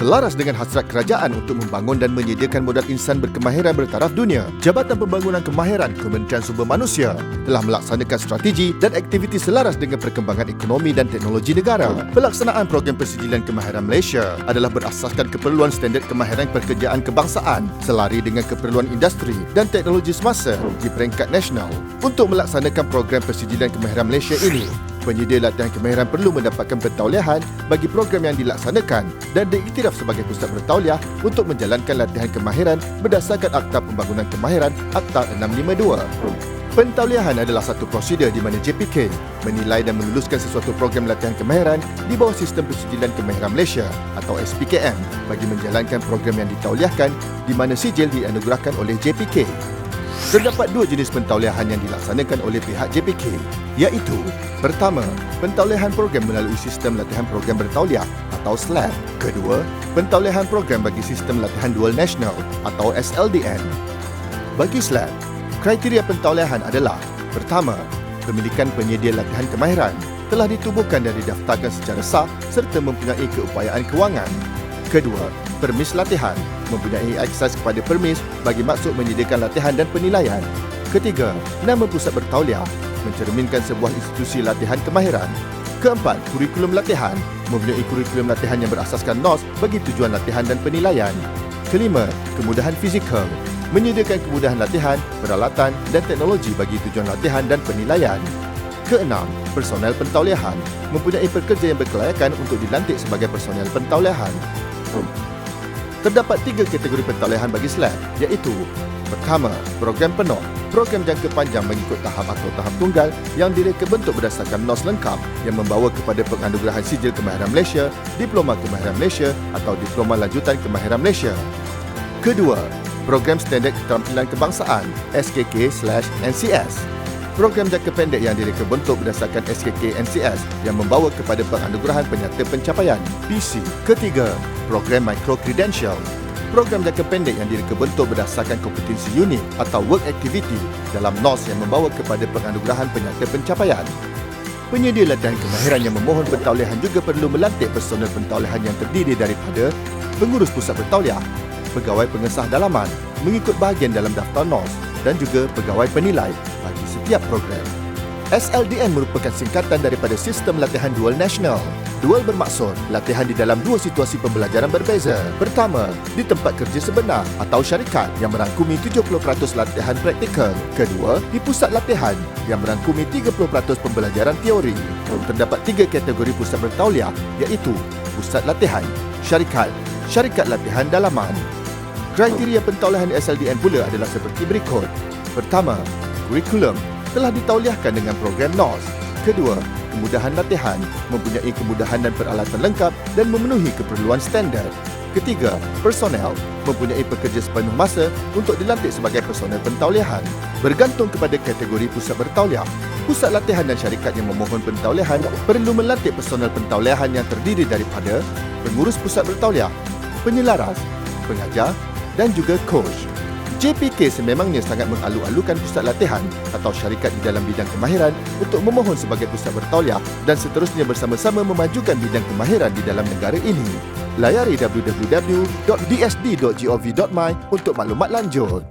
Selaras dengan hasrat kerajaan untuk membangun dan menyediakan modal insan berkemahiran bertaraf dunia, Jabatan Pembangunan Kemahiran Kementerian Sumber Manusia telah melaksanakan strategi dan aktiviti selaras dengan perkembangan ekonomi dan teknologi negara. Pelaksanaan program Persijilan Kemahiran Malaysia adalah berasaskan keperluan standard kemahiran pekerjaan kebangsaan selari dengan keperluan industri dan teknologi semasa di peringkat nasional. Untuk melaksanakan program Persijilan Kemahiran Malaysia ini, penyedia latihan kemahiran perlu mendapatkan pentauliahan bagi program yang dilaksanakan dan diiktiraf sebagai pusat bertauliah untuk menjalankan latihan kemahiran berdasarkan Akta Pembangunan Kemahiran Akta 652. Pentauliahan adalah satu prosedur di mana JPK menilai dan meluluskan sesuatu program latihan kemahiran di bawah Sistem Persijilan Kemahiran Malaysia atau SPKM bagi menjalankan program yang ditauliahkan di mana sijil dianugerahkan oleh JPK. Terdapat dua jenis pentauliahan yang dilaksanakan oleh pihak JPK, iaitu pertama, pentauliahan program melalui Sistem Latihan Program Bertauliah atau SLAP. Kedua, pentauliahan program bagi Sistem Latihan Dual Nasional atau SLDN. Bagi SLAP, kriteria pentauliahan adalah pertama, pemilikan penyedia latihan kemahiran telah ditubuhkan dan didaftarkan secara sah serta mempunyai keupayaan kewangan. Kedua, permis latihan mempunyai akses kepada permis bagi maksud menyediakan latihan dan penilaian. Ketiga, nama pusat bertauliah mencerminkan sebuah institusi latihan kemahiran. Keempat, kurikulum latihan mempunyai kurikulum latihan yang berasaskan NOS bagi tujuan latihan dan penilaian. Kelima, kemudahan fizikal menyediakan kemudahan latihan, peralatan dan teknologi bagi tujuan latihan dan penilaian. Keenam, personel pentauliahan mempunyai pekerja yang berkelayakan untuk dilantik sebagai personel pentauliahan. Terdapat tiga kategori pentauliahan bagi SLAP, iaitu pertama, program penuh, program jangka panjang mengikut tahap atau tahap tunggal yang direka bentuk berdasarkan NOS lengkap yang membawa kepada penganugerahan Sijil Kemahiran Malaysia, Diploma Kemahiran Malaysia atau Diploma Lanjutan Kemahiran Malaysia. Kedua, program standard keterampilan kebangsaan SKK/NCS. Program jangka pendek yang direka bentuk berdasarkan SKK/NCS yang membawa kepada penganugerahan penyata pencapaian PC. Ketiga, program micro credential. Program jangka pendek yang direka bentuk berdasarkan kompetensi unit atau work activity dalam NOS yang membawa kepada penganugerahan penyata pencapaian. Penyedia latihan kemahiran yang memohon pentauliahan juga perlu melantik personel pentauliahan yang terdiri daripada pengurus pusat bertauliah, pegawai pengesah dalaman mengikut bahagian dalam daftar NOS dan juga pegawai penilai bagi setiap program. SLDN merupakan singkatan daripada Sistem Latihan Dual Nasional. Dual bermaksud latihan di dalam dua situasi pembelajaran berbeza. Pertama, di tempat kerja sebenar atau syarikat yang merangkumi 70% latihan praktikal. Kedua, di pusat latihan yang merangkumi 30% pembelajaran teori. Terdapat tiga kategori pusat bertauliah, iaitu pusat latihan, syarikat, syarikat latihan dalaman. Kriteria pentauliahan SLDN pula adalah seperti berikut. Pertama, kurikulum telah ditauliahkan dengan program NOS. Kedua, kemudahan latihan mempunyai kemudahan dan peralatan lengkap dan memenuhi keperluan standard. Ketiga, personel mempunyai pekerja sepenuh masa untuk dilantik sebagai personel pentauliahan. Bergantung kepada kategori pusat bertauliah, pusat latihan dan syarikat yang memohon pentauliahan perlu melantik personel pentauliahan yang terdiri daripada pengurus pusat bertauliah, penyelaras, pengajar dan juga coach. JPK sememangnya sangat mengalu-alukan pusat latihan atau syarikat di dalam bidang kemahiran untuk memohon sebagai pusat bertauliah dan seterusnya bersama-sama memajukan bidang kemahiran di dalam negara ini. Layari www.dsd.gov.my untuk maklumat lanjut.